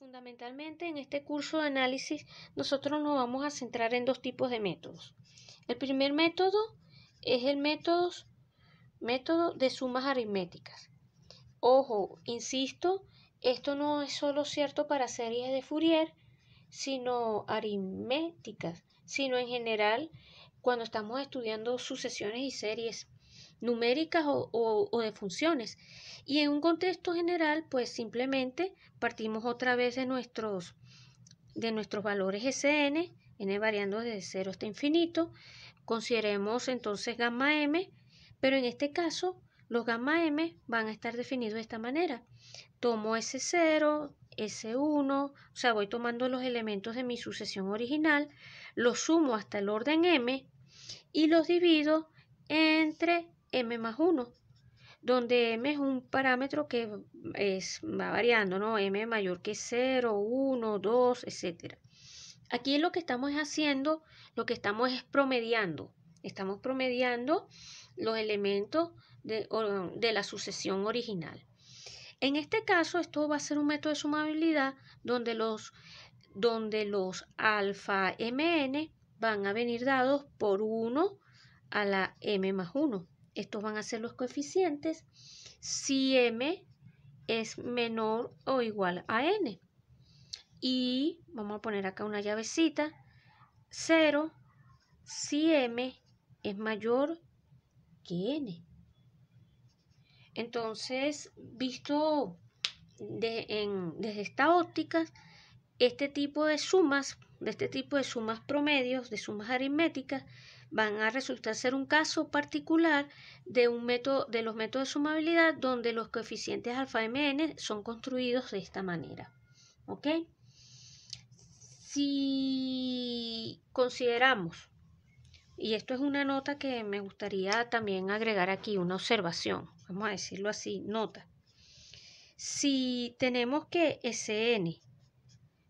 Fundamentalmente en este curso de análisis nosotros nos vamos a centrar en dos tipos de métodos. El primer método es el método de sumas aritméticas. Ojo, insisto, esto no es solo cierto para series de Fourier, sino aritméticas, sino en general cuando estamos estudiando sucesiones y series numéricas o de funciones. Y en un contexto general, pues simplemente partimos otra vez de nuestros valores Sn, n variando desde 0 hasta infinito. Consideremos entonces gamma m, pero en este caso los gamma m van a estar definidos de esta manera. Tomo S0, S1, o sea, voy tomando los elementos de mi sucesión original, los sumo hasta el orden m y los divido entre m más 1, donde m es un parámetro que va variando, ¿no? M mayor que 0, 1, 2, etc. Aquí lo que estamos haciendo, lo que estamos es promediando. Estamos promediando los elementos de la sucesión original. En este caso, esto va a ser un método de sumabilidad donde los alfa mn van a venir dados por 1 a la m más 1. Estos van a ser los coeficientes si m es menor o igual a n. Y vamos a poner acá una llavecita, 0 si m es mayor que n. Entonces, visto desde esta óptica, este tipo de sumas promedios, de sumas aritméticas, van a resultar ser un caso particular de los métodos de sumabilidad donde los coeficientes alfa mn son construidos de esta manera. ¿Ok? Si consideramos, y esto es una nota que me gustaría también agregar aquí, una observación, vamos a decirlo así, nota. Si tenemos que Sn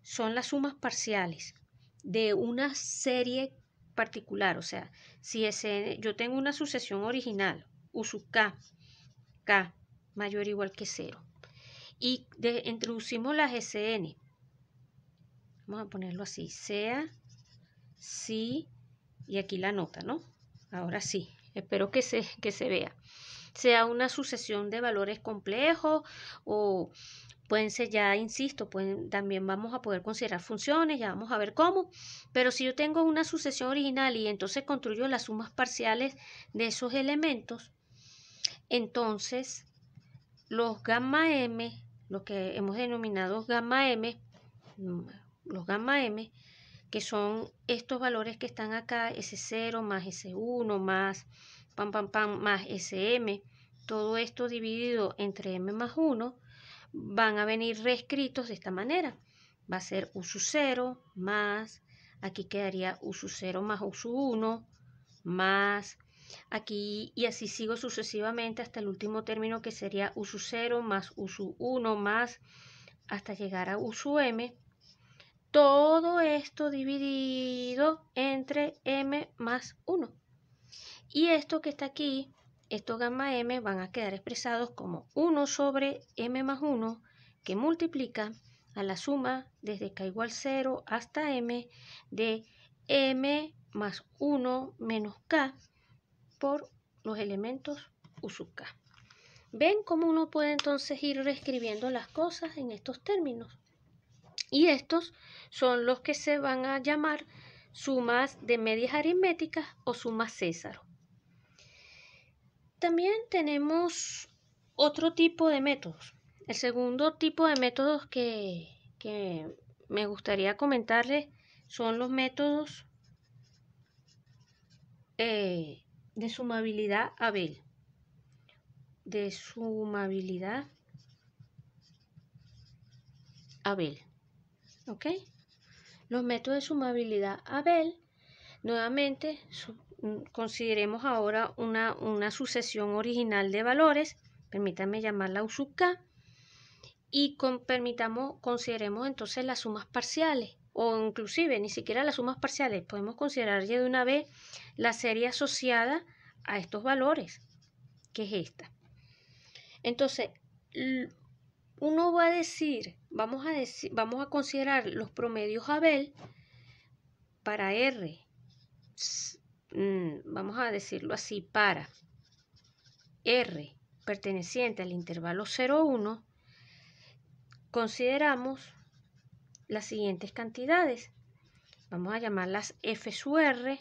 son las sumas parciales de una serie particular, o sea, si yo tengo una sucesión original, U sub k, k mayor o igual que 0, y introducimos las Sn, vamos a ponerlo así, sea, si, y aquí la nota, ¿no? Ahora sí, espero que se vea. Sea una sucesión de valores complejos o pueden ser, ya insisto, también vamos a poder considerar funciones, ya vamos a ver cómo, pero si yo tengo una sucesión original y entonces construyo las sumas parciales de esos elementos, entonces los gamma m, lo que hemos denominado gamma m, los gamma m, que son estos valores que están acá, S0 más S1 más más Sm, todo esto dividido entre m más 1, van a venir reescritos de esta manera. Va a ser U sub 0 más, aquí quedaría U sub 0 más U sub 1 más, aquí y así sigo sucesivamente hasta el último término que sería U sub 0 más U sub 1 más hasta llegar a U sub m. Todo esto dividido entre m más 1. Y esto que está aquí, estos gamma m van a quedar expresados como 1 sobre m más 1 que multiplica a la suma desde k igual 0 hasta m de m más 1 menos k por los elementos U sub k. ¿Ven cómo uno puede entonces ir reescribiendo las cosas en estos términos? Y estos son los que se van a llamar sumas de medias aritméticas o sumas Césaro. También tenemos otro tipo de métodos. El segundo tipo de métodos que me gustaría comentarles son los métodos de sumabilidad Abel. De sumabilidad Abel. ¿Ok? Los métodos de sumabilidad Abel, nuevamente, consideremos ahora una sucesión original de valores, permítanme llamarla U sub k, y consideremos entonces las sumas parciales, o inclusive ni siquiera las sumas parciales, podemos considerar ya de una vez la serie asociada a estos valores, que es esta. Entonces, uno va a decir vamos a considerar los promedios Abel para R. Vamos a decirlo así, para R perteneciente al intervalo 0,1, consideramos las siguientes cantidades. Vamos a llamarlas F sub R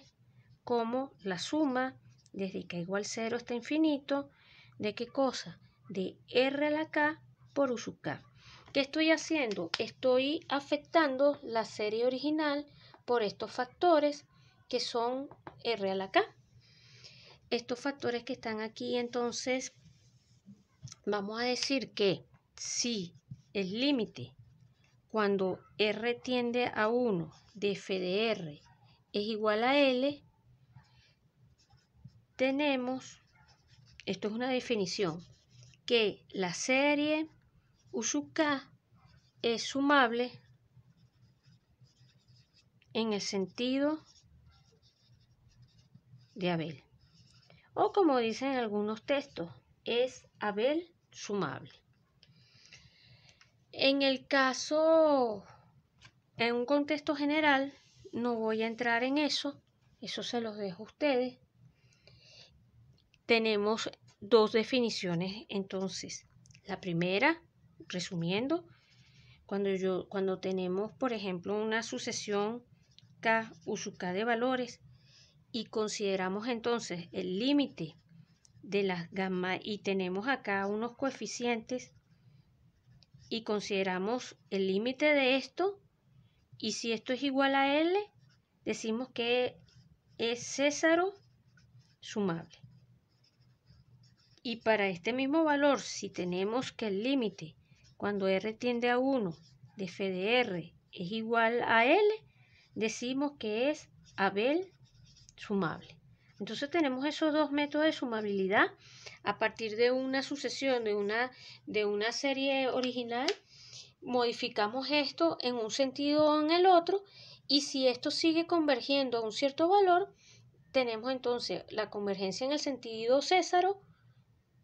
como la suma desde k igual 0 hasta infinito. ¿De qué cosa? De R a la K por U sub K. ¿Qué estoy haciendo? Estoy afectando la serie original por estos factores que son R a la K. Estos factores que están aquí, entonces, vamos a decir que si el límite cuando R tiende a 1 de f de R es igual a L, tenemos, esto es una definición, que la serie U sub K es sumable en el sentido de Abel. O como dicen algunos textos, es Abel sumable. En el caso, en un contexto general, no voy a entrar en eso se los dejo a ustedes. Tenemos dos definiciones, entonces. La primera, resumiendo, cuando tenemos, por ejemplo, una sucesión K U sub K de valores y consideramos entonces el límite de las gamma y tenemos acá unos coeficientes y consideramos el límite de esto, y si esto es igual a L, decimos que es césaro sumable. Y para este mismo valor, si tenemos que el límite cuando R tiende a 1 de f de R es igual a L, decimos que es Abel sumable. Entonces tenemos esos dos métodos de sumabilidad a partir de una sucesión de una serie original. Modificamos esto en un sentido o en el otro, y si esto sigue convergiendo a un cierto valor, tenemos entonces la convergencia en el sentido césaro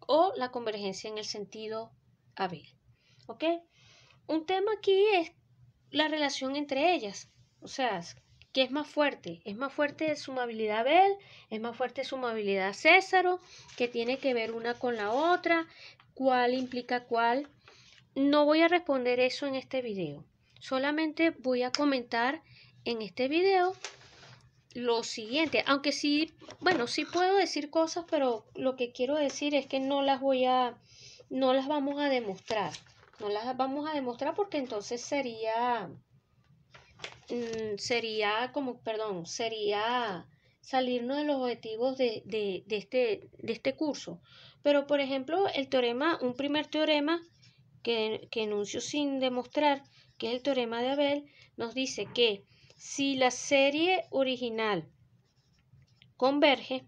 o la convergencia en el sentido Abel. ¿Ok? Un tema aquí es la relación entre ellas. O sea, ¿qué es más fuerte? ¿Es más fuerte sumabilidad Abel? ¿Es más fuerte sumabilidad césaro? ¿Qué tiene que ver una con la otra? ¿Cuál implica cuál? No voy a responder eso en este video. Solamente voy a comentar en este video lo siguiente, aunque sí, bueno, sí puedo decir cosas, pero lo que quiero decir es que no las vamos a demostrar. No las vamos a demostrar porque entonces sería salirnos de los objetivos de este curso. Pero, por ejemplo, un primer teorema que enuncio sin demostrar, que es el teorema de Abel, nos dice que si la serie original converge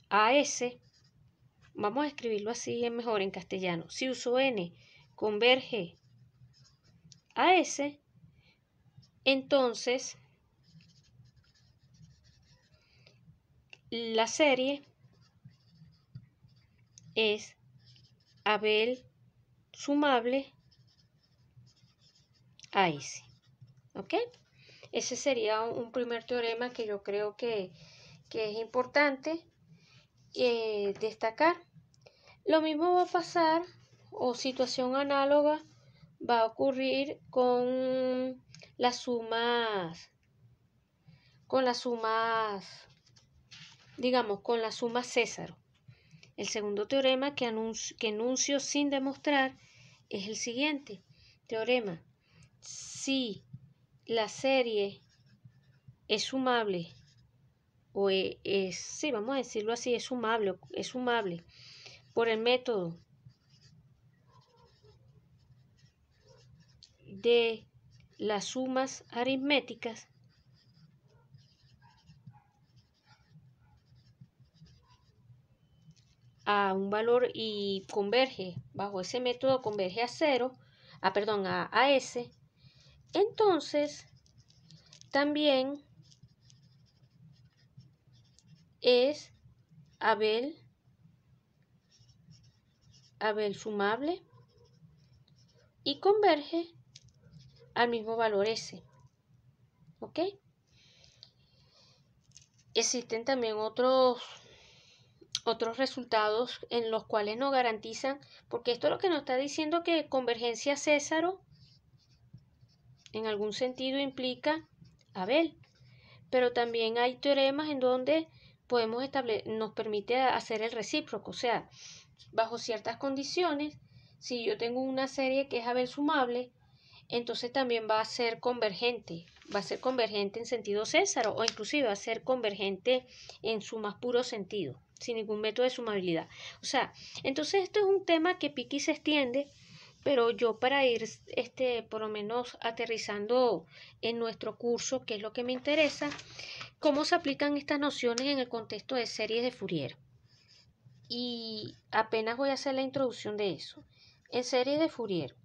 a S, vamos a escribirlo así, es mejor en castellano, si U sub n converge a S, entonces la serie es Abel sumable a S. ¿Ok? Ese sería un primer teorema que yo creo que es importante destacar. Lo mismo va a pasar, o situación análoga va a ocurrir con las sumas, digamos, con la suma césaro. El segundo teorema que enuncio sin demostrar es el siguiente teorema. Si la serie es sumable, sí, vamos a decirlo así, es sumable por el método de las sumas aritméticas, a un valor y converge, bajo ese método converge a a S, entonces también es Abel sumable y converge al mismo valor S. ¿Ok? Existen también otros resultados en los cuales nos garantizan, porque esto es lo que nos está diciendo, que convergencia Césaro en algún sentido implica Abel, pero también hay teoremas en donde nos permite hacer el recíproco, o sea, bajo ciertas condiciones, si yo tengo una serie que es Abel sumable, entonces también va a ser convergente en sentido Césaro, o inclusive va a ser convergente en su más puro sentido, sin ningún método de sumabilidad. O sea, entonces esto es un tema que pique y se extiende, pero yo para ir por lo menos aterrizando en nuestro curso, que es lo que me interesa, cómo se aplican estas nociones en el contexto de series de Fourier. Y apenas voy a hacer la introducción de eso. En series de Fourier.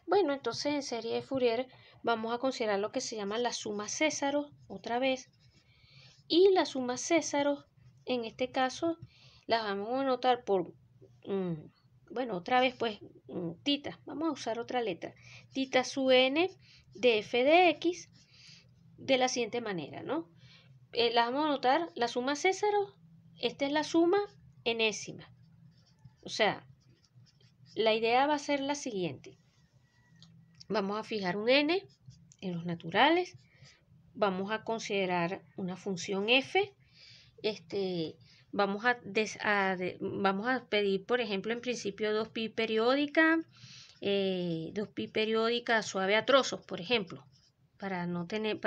Bueno, entonces en serie de Fourier vamos a considerar lo que se llama la suma Césaro, otra vez. Y la suma Césaro, en este caso, la vamos a anotar por, bueno, otra vez pues, tita. Vamos a usar otra letra. Tita sub n de f de x de la siguiente manera, ¿no? La vamos a anotar, la suma Césaro, esta es la suma enésima. O sea, la idea va a ser la siguiente. Vamos a fijar un n en los naturales. Vamos a considerar una función f. Vamos a pedir, por ejemplo, en principio 2pi periódica, 2pi periódica suave a trozos, por ejemplo, para no tener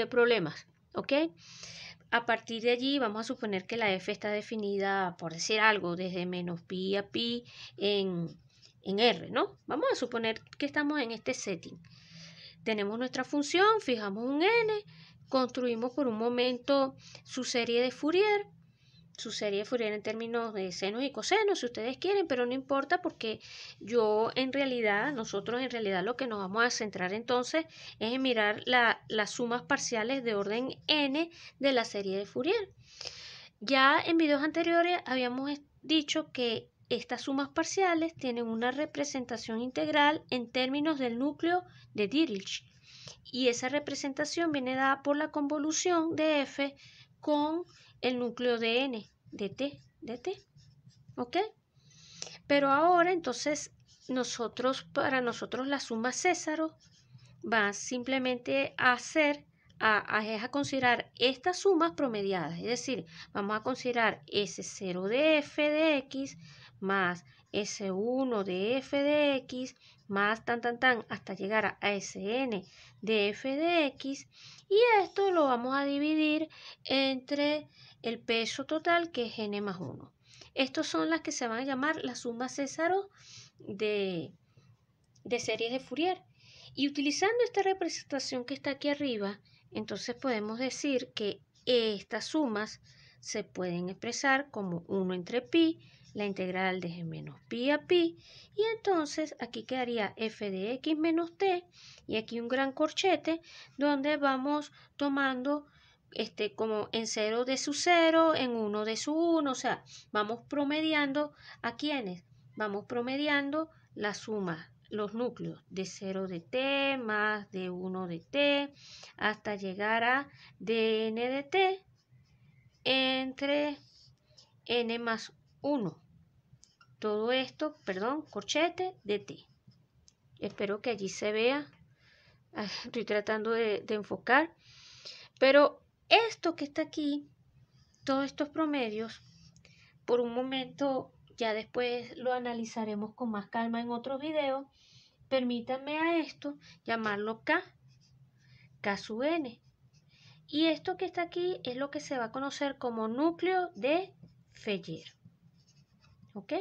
problemas, ¿ok? A partir de allí vamos a suponer que la f está definida, por decir algo, desde menos pi a pi en R, ¿no? Vamos a suponer que estamos en este setting. Tenemos nuestra función, fijamos un n, construimos por un momento su serie de Fourier en términos de senos y cosenos, si ustedes quieren, pero no importa porque nosotros en realidad lo que nos vamos a centrar entonces es en mirar las sumas parciales de orden n de la serie de Fourier. Ya en videos anteriores habíamos dicho que estas sumas parciales tienen una representación integral en términos del núcleo de Dirichlet. Y esa representación viene dada por la convolución de f con el núcleo de n, de t. ¿Ok? Pero ahora entonces para nosotros la suma Césaro va simplemente a considerar estas sumas promediadas, es decir, vamos a considerar S0 de f de x más S1 de f de x más hasta llegar a Sn de f de x, y esto lo vamos a dividir entre el peso total, que es n más 1. Estas son las que se van a llamar las sumas Césaro de series de Fourier. Y utilizando esta representación que está aquí arriba, entonces podemos decir que estas sumas se pueden expresar como 1 entre pi, la integral desde menos pi a pi, y entonces aquí quedaría f de x menos t, y aquí un gran corchete donde vamos tomando como en 0 de su 0, en 1 de su 1, o sea, vamos promediando ¿a quiénes? Vamos promediando la suma, los núcleos de 0 de t más de 1 de t hasta llegar a dn de t entre n más 1. Todo esto, corchete de t. Espero que allí se vea. Estoy tratando de enfocar. Pero esto que está aquí, todos estos promedios, por un momento, ya después lo analizaremos con más calma en otros videos. Permítanme a esto llamarlo K sub n. Y esto que está aquí es lo que se va a conocer como núcleo de Fourier. ¿Ok?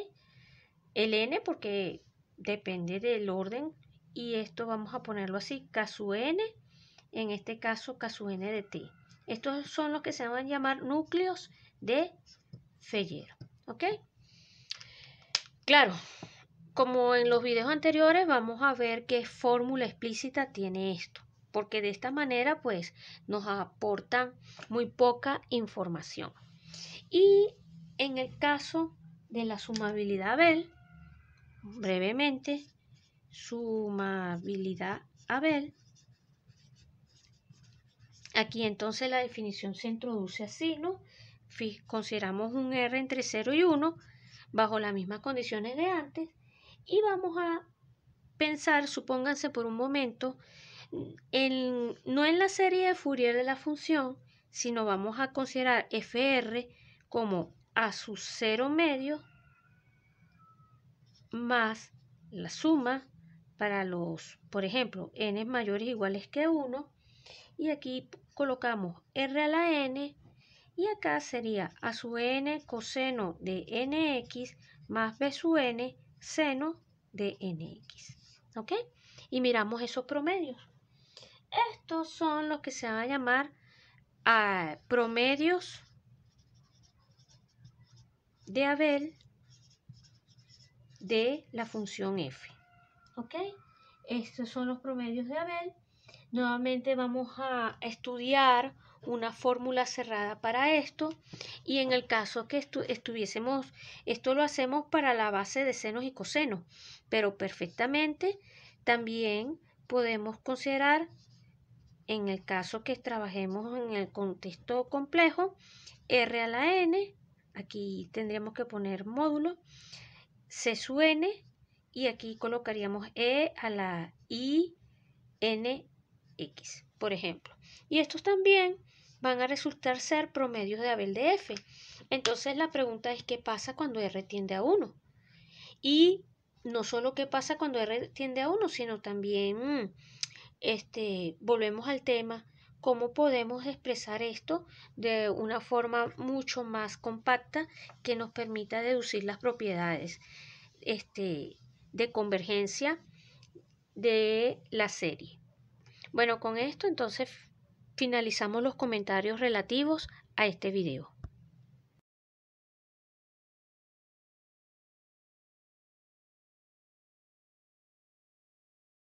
El n porque depende del orden, y esto vamos a ponerlo así, K sub n, en este caso K sub n de t. Estos son los que se van a llamar núcleos de Fourier. ¿Ok? Claro, como en los videos anteriores, vamos a ver qué fórmula explícita tiene esto, porque de esta manera pues nos aportan muy poca información. Y en el caso de la sumabilidad Abel, brevemente, sumabilidad Abel. Aquí entonces la definición se introduce así, ¿no? Consideramos un R entre 0 y 1 bajo las mismas condiciones de antes y vamos a pensar, supónganse por un momento, no en la serie de Fourier de la función, sino vamos a considerar FR como a su 0 medio más la suma para los, por ejemplo, n mayores o iguales que 1, y aquí colocamos r a la n, y acá sería a su n coseno de nx más b sub n seno de nx. ¿Ok? Y miramos esos promedios. Estos son los que se van a llamar promedios de Abel de la función f. ¿Ok? Estos son los promedios de Abel. Nuevamente vamos a estudiar una fórmula cerrada para esto, y en el caso que estuviésemos, esto lo hacemos para la base de senos y cosenos, pero perfectamente también podemos considerar, en el caso que trabajemos en el contexto complejo, r a la n, aquí tendríamos que poner módulo, c sub n, y aquí colocaríamos e a la i n x, por ejemplo. Y estos también van a resultar ser promedios de Abel de f. Entonces la pregunta es, ¿qué pasa cuando r tiende a 1? Y no solo qué pasa cuando r tiende a 1, sino también volvemos al tema, cómo podemos expresar esto de una forma mucho más compacta que nos permita deducir las propiedades de convergencia de la serie. Bueno, con esto entonces finalizamos los comentarios relativos a este video.